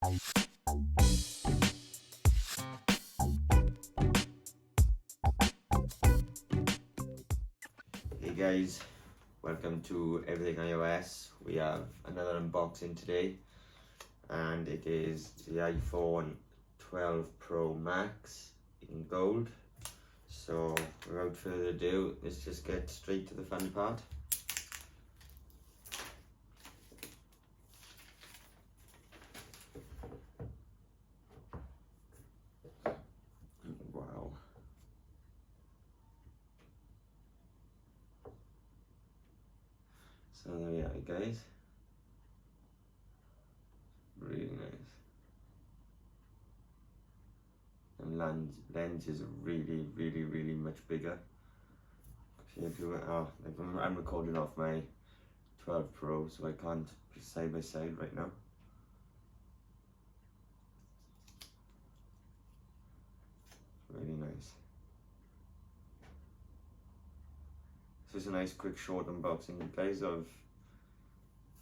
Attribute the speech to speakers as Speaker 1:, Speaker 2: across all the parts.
Speaker 1: Hey guys, welcome to Everything iOS. We have another unboxing today, and it is the iPhone 12 Pro Max in gold. So without further ado, let's just get straight to the fun part. Wow. So there we are, guys. Really nice. And lens is really much bigger. Compared to it, like I'm recording off my 12 Pro, so I can't be side by side right now. Really nice. This is a nice quick short unboxing, guys, of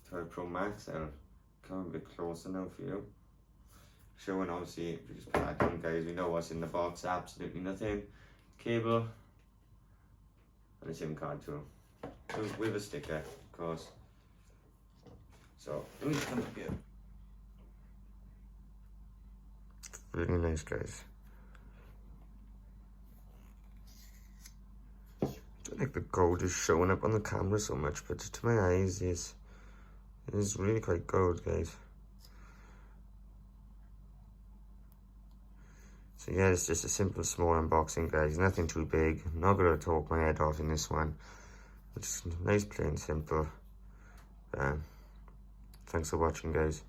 Speaker 1: 12 Pro Max. I'll come a bit closer now for you. Showing obviously, we just pack in, guys. We know what's in the box, absolutely nothing. Cable and a SIM card too. With a sticker, of course. So let me just come up here. Really nice, guys. I don't think the gold is showing up on the camera so much, but to my eyes, it is really quite gold, guys. So yeah, it's just a simple small unboxing, guys. Nothing too big. I'm not gonna talk my head off in this one. It's nice, plain, simple. Thanks for watching, guys.